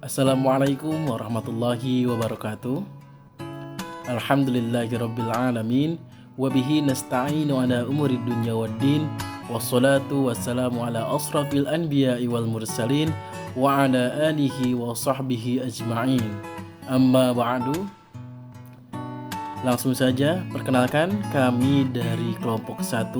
Assalamualaikum warahmatullahi wabarakatuh. Alhamdulillahirabbil alamin wa bihi nasta'inu ala umuri dunya waddin. Wassalatu wassalamu ala asrafil anbiya'i wal mursalin wa ala alihi wa sahbihi ajma'in. Amma ba'du. Langsung saja perkenalkan, kami dari kelompok 1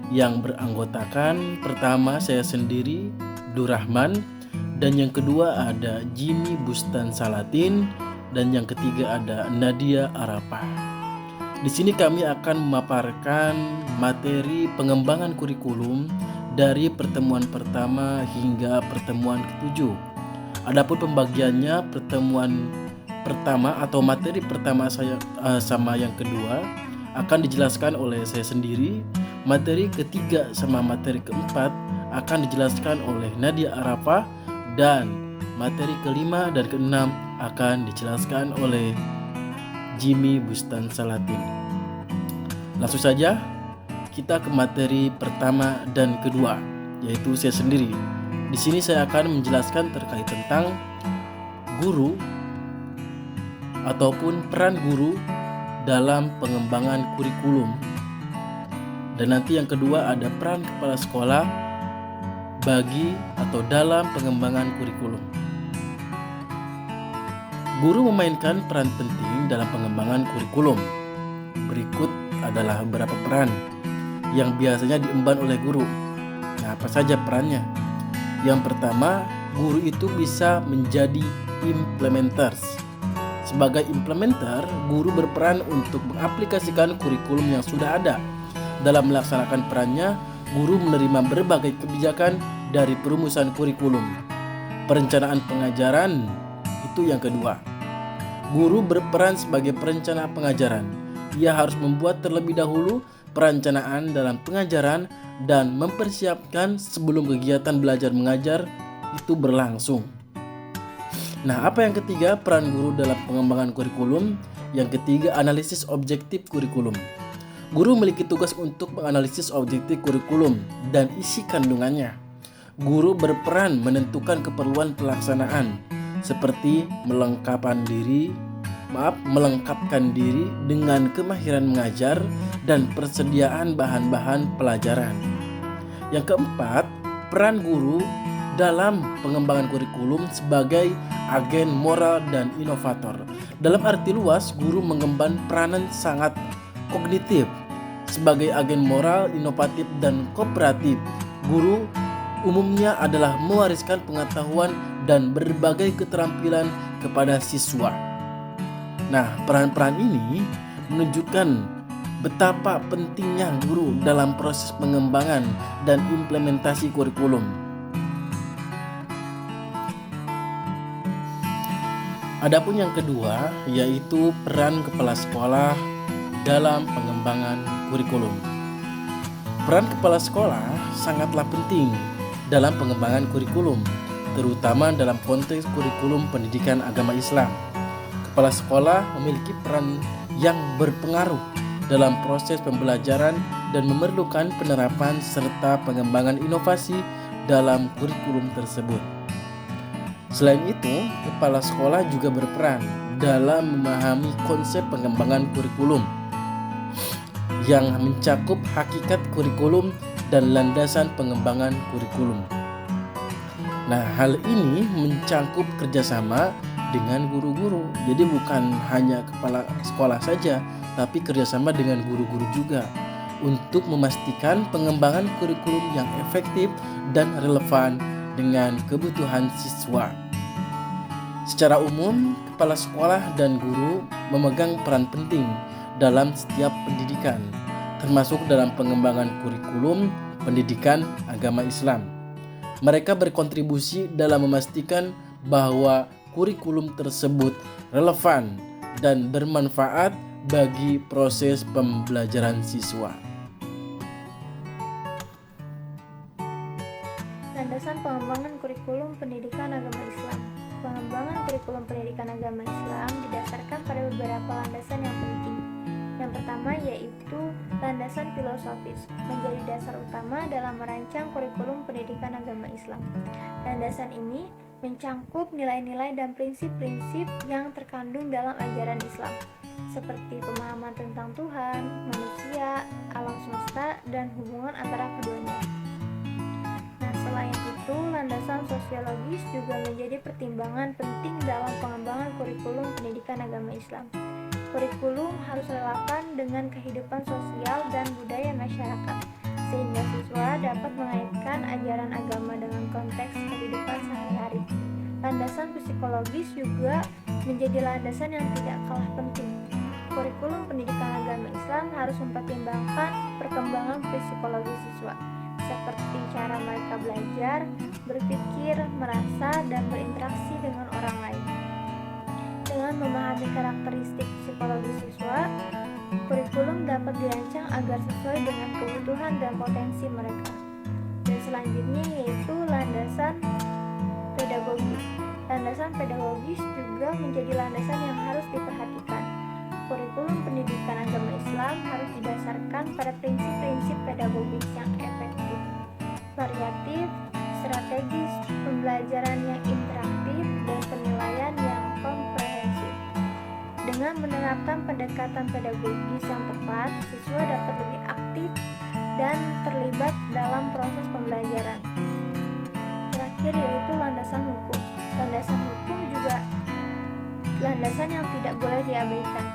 yang beranggotakan pertama saya sendiri, Durrahman, dan yang kedua ada Jimmy Bustan Salatin, dan yang ketiga ada Nadia Arafah. Di sini kami akan memaparkan materi pengembangan kurikulum dari pertemuan pertama hingga pertemuan ke-7. Adapun pembagiannya, pertemuan pertama atau materi pertama saya sama yang kedua akan dijelaskan oleh saya sendiri. Materi ketiga sama materi keempat akan dijelaskan oleh Nadia Arafah, dan materi kelima dan keenam akan dijelaskan oleh Jimmy Bustan Salatin. Langsung saja kita ke materi pertama dan kedua, yaitu saya sendiri. Di sini saya akan menjelaskan terkait tentang guru ataupun peran guru dalam pengembangan kurikulum. Dan nanti yang kedua ada peran kepala sekolah bagi atau dalam pengembangan kurikulum. Guru memainkan peran penting dalam pengembangan kurikulum. Berikut adalah beberapa peran yang biasanya diemban oleh guru. Nah, apa saja perannya? Yang pertama, guru itu bisa menjadi implementers. Sebagai implementer, guru berperan untuk mengaplikasikan kurikulum yang sudah ada. Dalam melaksanakan perannya, guru menerima berbagai kebijakan dari perumusan kurikulum. Perencanaan pengajaran itu yang kedua. Guru berperan sebagai perencana pengajaran. Ia harus membuat terlebih dahulu perencanaan dalam pengajaran dan mempersiapkan sebelum kegiatan belajar mengajar itu berlangsung. Nah, apa yang ketiga peran guru dalam pengembangan kurikulum? Yang ketiga, analisis objektif kurikulum. Guru memiliki tugas untuk menganalisis objektif kurikulum dan isi kandungannya. Guru berperan menentukan keperluan pelaksanaan, seperti melengkapkan diri dengan kemahiran mengajar dan persediaan bahan-bahan pelajaran. Yang keempat, peran guru dalam pengembangan kurikulum sebagai agen moral dan inovator. Dalam arti luas, guru mengemban peranan sangat kognitif sebagai agen moral, inovatif, dan kooperatif. Guru umumnya adalah mewariskan pengetahuan dan berbagai keterampilan kepada siswa. Nah, peran-peran ini menunjukkan betapa pentingnya guru dalam proses pengembangan dan implementasi kurikulum. Adapun yang kedua, yaitu peran kepala sekolah dalam pengembangan kurikulum. Peran kepala sekolah sangatlah penting dalam pengembangan kurikulum, terutama dalam konteks kurikulum pendidikan agama Islam. Kepala sekolah memiliki peran yang berpengaruh dalam proses pembelajaran dan memerlukan penerapan serta pengembangan inovasi dalam kurikulum tersebut. Selain itu, kepala sekolah juga berperan dalam memahami konsep pengembangan kurikulum yang mencakup hakikat kurikulum dan landasan pengembangan kurikulum. Nah, hal ini mencakup kerjasama dengan guru-guru. Jadi bukan hanya kepala sekolah saja, tapi kerjasama dengan guru-guru juga untuk memastikan pengembangan kurikulum yang efektif dan relevan dengan kebutuhan siswa. Secara umum, kepala sekolah dan guru memegang peran penting dalam setiap pendidikan, termasuk dalam pengembangan kurikulum pendidikan agama Islam. Mereka berkontribusi dalam memastikan bahwa kurikulum tersebut relevan dan bermanfaat bagi proses pembelajaran siswa. Landasan pengembangan kurikulum pendidikan agama Islam. Pengembangan kurikulum pendidikan agama Islam didasarkan pada beberapa landasan yang penting. Yang pertama yaitu landasan filosofis, menjadi dasar utama dalam merancang kurikulum pendidikan agama Islam. Landasan ini mencangkup nilai-nilai dan prinsip-prinsip yang terkandung dalam ajaran Islam, seperti pemahaman tentang Tuhan, manusia, alam semesta, dan hubungan antara keduanya. Nah, selain itu, landasan sosiologis juga menjadi pertimbangan penting dalam pengembangan kurikulum pendidikan agama Islam. Kurikulum harus relevan dengan kehidupan sosial dan budaya masyarakat, sehingga siswa dapat mengaitkan ajaran agama dengan konteks kehidupan sehari-hari. Landasan psikologis juga menjadi landasan yang tidak kalah penting. Kurikulum pendidikan agama Islam harus mempertimbangkan perkembangan psikologi siswa, seperti cara mereka belajar, berpikir, merasa, dan berinteraksi dengan orang lain. Dengan memahami karakteristik psikologi siswa, kurikulum dapat dirancang agar sesuai dengan kebutuhan dan potensi mereka. Dan selanjutnya yaitu landasan pedagogis. Landasan pedagogis juga menjadi landasan yang harus diperhatikan. Kurikulum pendidikan agama Islam harus didasarkan pada prinsip-prinsip pedagogis yang efektif, variatif, strategis, pembelajaran yang interaktif, dan penilaian yang komprehensif. Dengan menerapkan pendekatan pedagogis yang tepat, siswa dapat lebih aktif dan terlibat dalam proses pembelajaran. Terakhir yaitu landasan hukum. Landasan hukum juga landasan yang tidak boleh diabaikan.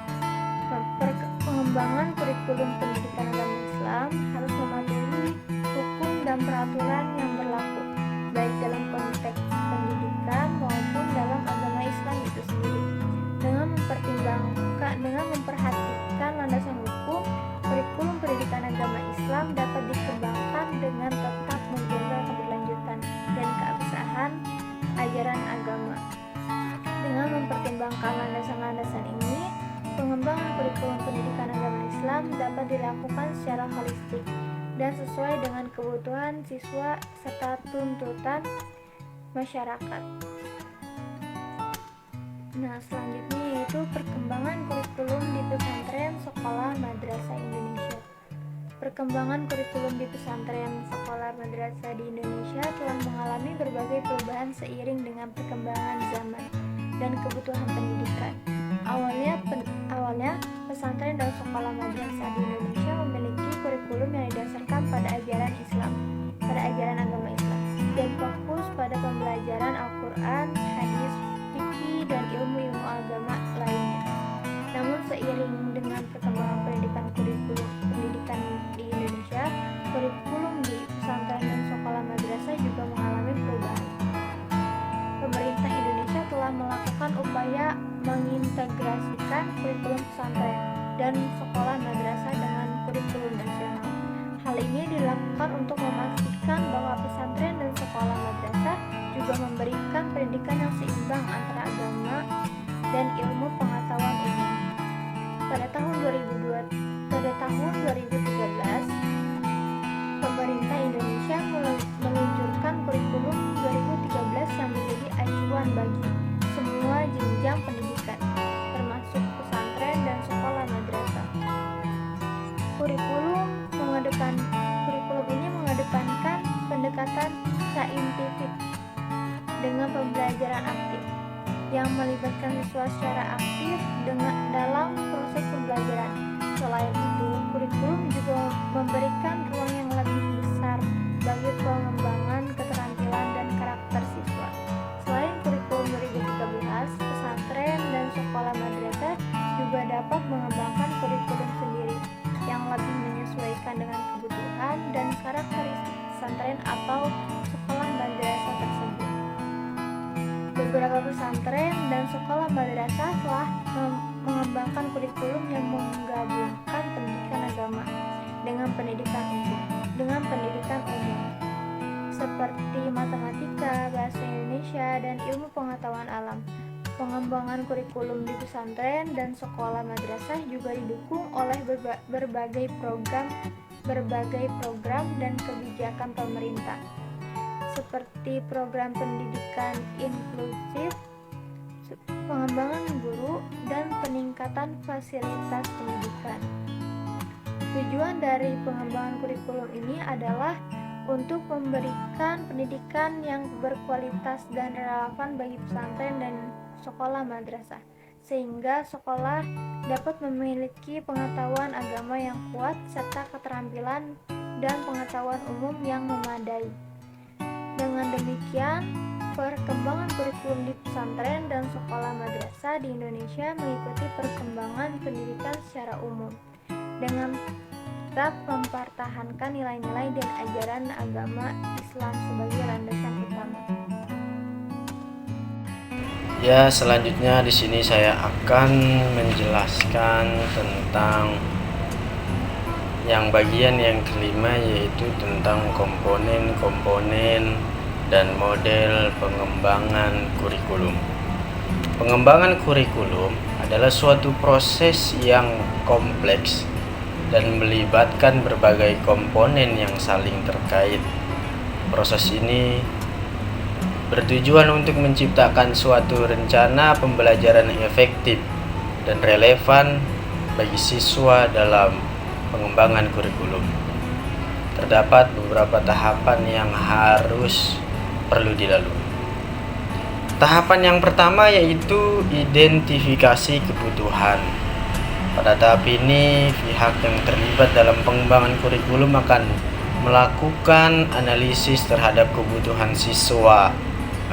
Pengembangan kurikulum pendidikan agama Islam harus mematuhi hukum dan peraturan yang berlaku, baik dalam konteks pendidikan maupun dalam agama Islam itu sendiri. Dengan memperhatikan landasan hukum, kurikulum pendidikan agama Islam dapat dikembangkan dengan tetap menjaga keberlanjutan dan keabsahan ajaran agama. Dengan mempertimbangkan landasan-landasan ini, pengembangan kurikulum pendidikan agama Islam dapat dilakukan secara holistik dan sesuai dengan kebutuhan siswa serta tuntutan masyarakat. Nah, selanjutnya yaitu perkembangan kurikulum di pesantren sekolah madrasah Indonesia. Perkembangan kurikulum di pesantren sekolah madrasah di Indonesia telah mengalami berbagai perubahan seiring dengan perkembangan zaman dan kebutuhan pendidikan. Awalnya pesantren dan sekolah madrasah di Indonesia memiliki kurikulum yang didasarkan pada ajaran agama Islam, dan fokus pada pembelajaran Al-Quran, hadis, fikih, dan ilmu-ilmu agama lainnya. Namun seiring dengan perkembangan kurikulum pendidikan di Indonesia, kurikulum di pesantren dan sekolah madrasah juga mengalami perubahan. Pemerintah Indonesia telah melakukan upaya mengintegrasikan kurikulum pesantren dan sekolah madrasah dengan kurikulum nasional. Hal ini dilakukan untuk memastikan bahwa pesantren dan sekolah madrasah juga memberikan pendidikan yang seimbang antara agama dan ilmu pengetahuan umum. Pada tahun 2013, pemerintah Indonesia meluncurkan kurikulum 2013 yang menjadi acuan bagi semua jenjang pendidikan, termasuk pesantren dan sekolah madrasah. Kurikulum ini mengedepankan pendekatan saintifik dengan pembelajaran aktif yang melibatkan siswa secara aktif dalam proses pembelajaran. Selain itu, kurikulum juga memberikan ruang yang lebih besar bagi pengembangan keterampilan dan karakter siswa. Selain kurikulum 2013, pesantren dan sekolah madrasah juga dapat mengembangkan kurikulum sendiri yang lebih menyesuaikan dengan kebutuhan dan karakteristik pesantren atau sekolah madrasah tersebut. Beberapa pesantren dan sekolah madrasah telah mengembangkan kurikulum yang menggabungkan pendidikan agama dengan pendidikan umum seperti matematika, bahasa Indonesia, dan ilmu pengetahuan alam. Pengembangan kurikulum di pesantren dan sekolah madrasah juga didukung oleh berbagai program dan kebijakan pemerintah, seperti program pendidikan inklusif, pengembangan guru, dan peningkatan fasilitas pendidikan. Tujuan dari pengembangan kurikulum ini adalah untuk memberikan pendidikan yang berkualitas dan relevan bagi pesantren dan sekolah madrasah, sehingga sekolah dapat memiliki pengetahuan agama yang kuat serta keterampilan dan pengetahuan umum yang memadai. Dengan demikian, perkembangan kurikulum di pesantren dan sekolah madrasah di Indonesia mengikuti perkembangan pendidikan secara umum dengan tetap mempertahankan nilai-nilai dan ajaran agama Islam sebagai landasan utama. Ya, selanjutnya di sini saya akan menjelaskan tentang yang bagian yang kelima, yaitu tentang komponen-komponen dan model pengembangan kurikulum. Pengembangan kurikulum adalah suatu proses yang kompleks dan melibatkan berbagai komponen yang saling terkait. Proses ini bertujuan untuk menciptakan suatu rencana pembelajaran yang efektif dan relevan bagi siswa dalam pengembangan kurikulum. Terdapat beberapa tahapan yang harus perlu dilalui. Tahapan yang pertama yaitu identifikasi kebutuhan. Pada tahap ini, pihak yang terlibat dalam pengembangan kurikulum akan melakukan analisis terhadap kebutuhan siswa,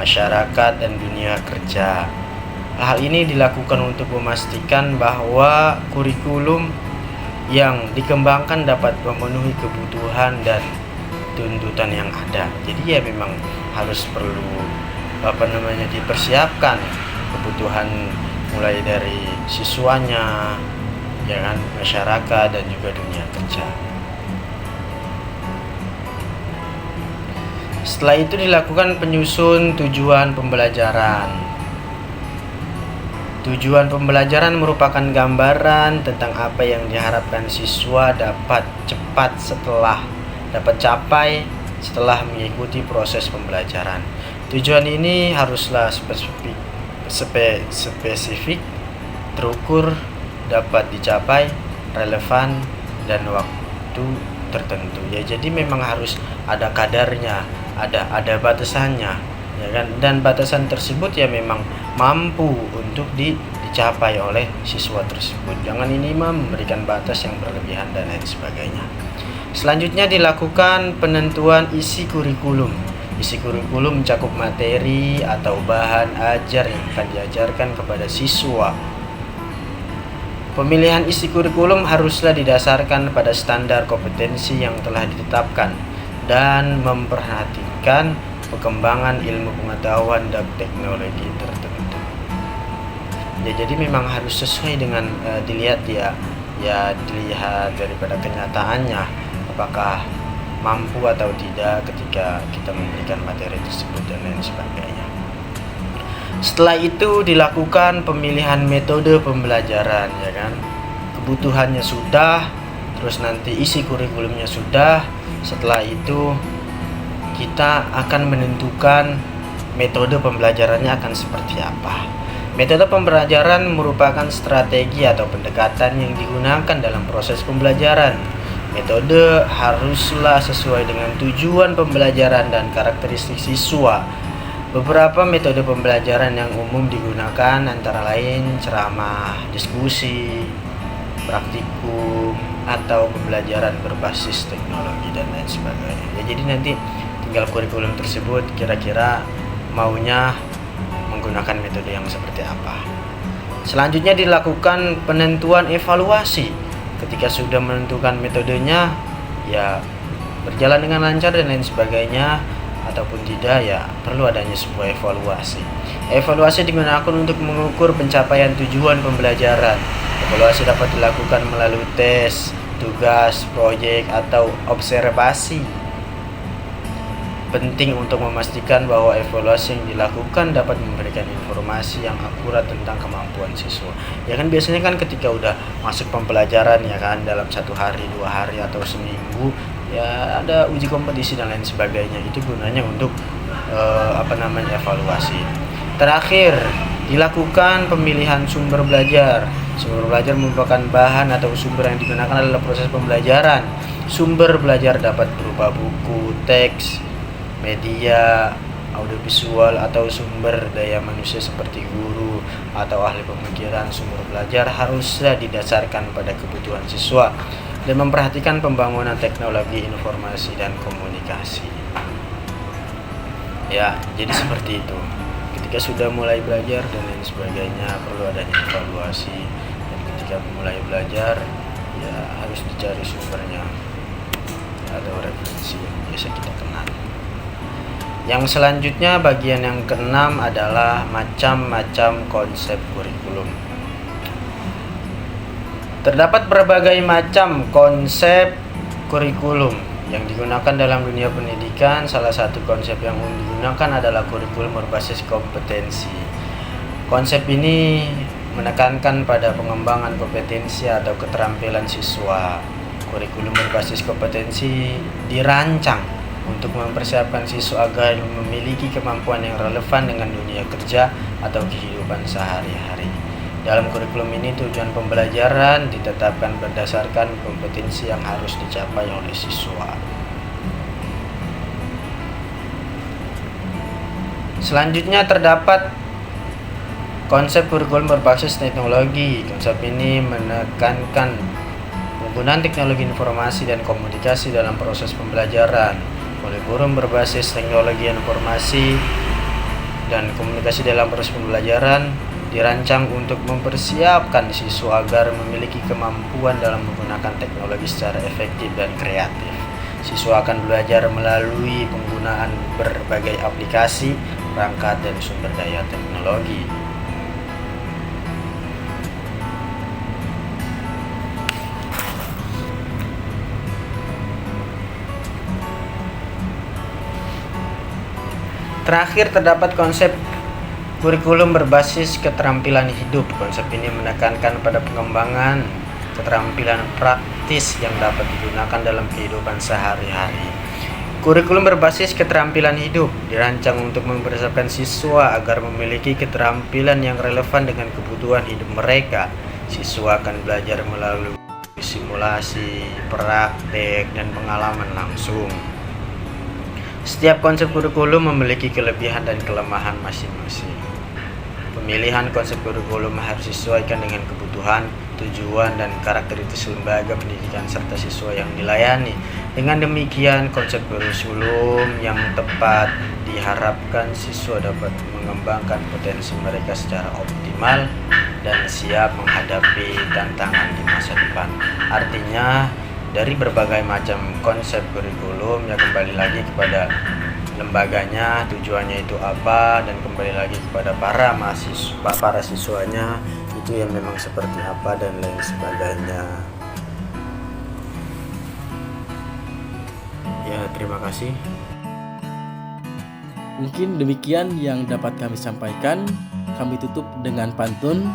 masyarakat, dan dunia kerja. Hal ini dilakukan untuk memastikan bahwa kurikulum yang dikembangkan dapat memenuhi kebutuhan dan tuntutan yang ada. Jadi ya memang harus perlu dipersiapkan kebutuhan mulai dari siswanya, ya kan, masyarakat, dan juga dunia kerja. Setelah itu dilakukan penyusun tujuan pembelajaran. Tujuan pembelajaran merupakan gambaran tentang apa yang diharapkan siswa dapat capai setelah mengikuti proses pembelajaran. Tujuan ini haruslah spesifik, terukur, dapat dicapai, relevan, dan waktu tertentu. Ya, jadi memang harus ada kadarnya, ada batasannya, ya kan? Dan batasan tersebut ya memang mampu untuk dicapai oleh siswa tersebut. Jangan ini memberikan batas yang berlebihan dan lain sebagainya. Selanjutnya dilakukan penentuan isi kurikulum. Isi kurikulum mencakup materi atau bahan ajar yang akan diajarkan kepada siswa. Pemilihan isi kurikulum haruslah didasarkan pada standar kompetensi yang telah ditetapkan dan memperhatikan perkembangan ilmu pengetahuan dan teknologi tertentu. Ya, jadi memang harus sesuai dengan dilihat daripada kenyataannya, apakah mampu atau tidak ketika kita memberikan materi tersebut dan lain sebagainya. Setelah itu dilakukan pemilihan metode pembelajaran, ya kan? Kebutuhannya sudah, terus nanti isi kurikulumnya sudah. Setelah itu kita akan menentukan metode pembelajarannya akan seperti apa. Metode pembelajaran merupakan strategi atau pendekatan yang digunakan dalam proses pembelajaran. Metode haruslah sesuai dengan tujuan pembelajaran dan karakteristik siswa. Beberapa metode pembelajaran yang umum digunakan antara lain ceramah, diskusi, praktikum, atau pembelajaran berbasis teknologi dan lain sebagainya. Ya, jadi nanti tinggal kurikulum tersebut kira-kira maunya menggunakan metode yang seperti apa. Selanjutnya dilakukan penentuan evaluasi. Ketika sudah menentukan metodenya, ya berjalan dengan lancar dan lain sebagainya ataupun tidak, ya perlu adanya sebuah evaluasi. Evaluasi digunakan untuk mengukur pencapaian tujuan pembelajaran. Evaluasi dapat dilakukan melalui tes, tugas, proyek, atau observasi. Penting untuk memastikan bahwa evaluasi yang dilakukan dapat memberikan informasi yang akurat tentang kemampuan siswa. Ya kan, biasanya kan ketika udah masuk pembelajaran, ya kan, dalam 1 hari, 2 hari, atau seminggu, ya ada uji kompetisi dan lain sebagainya. Itu gunanya untuk evaluasi. Terakhir, Dilakukan pemilihan sumber belajar. Sumber belajar merupakan bahan atau sumber yang digunakan dalam proses pembelajaran. Sumber belajar dapat berupa buku, teks, media, audiovisual, atau sumber daya manusia seperti guru atau ahli pemikiran. Sumber belajar harusnya didasarkan pada kebutuhan siswa dan memperhatikan pembangunan teknologi informasi dan komunikasi. Ya, jadi seperti itu. Ketika sudah mulai belajar dan lain sebagainya, perlu adanya evaluasi. Dan ketika mulai belajar, ya harus dicari sumbernya atau referensi yang biasa kita kenal. Yang selanjutnya, bagian yang keenam adalah macam-macam konsep kurikulum. Terdapat berbagai macam konsep kurikulum yang digunakan dalam dunia pendidikan. Salah satu konsep yang digunakan adalah kurikulum berbasis kompetensi. Konsep ini menekankan pada pengembangan kompetensi atau keterampilan siswa. Kurikulum berbasis kompetensi dirancang untuk mempersiapkan siswa agar memiliki kemampuan yang relevan dengan dunia kerja atau kehidupan sehari-hari. Dalam kurikulum ini, tujuan pembelajaran ditetapkan berdasarkan kompetensi yang harus dicapai oleh siswa. Selanjutnya terdapat konsep kurikulum berbasis teknologi. Konsep ini menekankan penggunaan teknologi informasi dan komunikasi dalam proses pembelajaran. Kurikulum berbasis teknologi informasi dan komunikasi dalam proses pembelajaran dirancang untuk mempersiapkan siswa agar memiliki kemampuan dalam menggunakan teknologi secara efektif dan kreatif. Siswa akan belajar melalui penggunaan berbagai aplikasi, perangkat, dan sumber daya teknologi. Terakhir terdapat konsep kurikulum berbasis keterampilan hidup. Konsep ini menekankan pada pengembangan keterampilan praktis yang dapat digunakan dalam kehidupan sehari-hari. Kurikulum berbasis keterampilan hidup dirancang untuk mempersiapkan siswa agar memiliki keterampilan yang relevan dengan kebutuhan hidup mereka. Siswa akan belajar melalui simulasi, praktek, dan pengalaman langsung. Setiap konsep kurikulum memiliki kelebihan dan kelemahan masing-masing. Pemilihan konsep kurikulum harus disesuaikan dengan kebutuhan, tujuan, dan karakteristik lembaga pendidikan serta siswa yang dilayani. Dengan demikian, konsep kurikulum yang tepat diharapkan siswa dapat mengembangkan potensi mereka secara optimal dan siap menghadapi tantangan di masa depan. Artinya, dari berbagai macam konsep kurikulum, ya kembali lagi kepada lembaganya, tujuannya itu apa, dan kembali lagi kepada para mahasiswa, para siswanya itu yang memang seperti apa dan lain sebagainya. Ya, terima kasih. Mungkin demikian yang dapat kami sampaikan. Kami tutup dengan pantun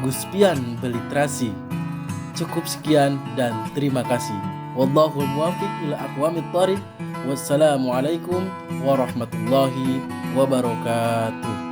Guspian Beliterasi. Cukup sekian dan terima kasih. Wallahul muwaffiq ila aqwamit thoriq. Wassalamualaikum warahmatullahi wabarakatuh.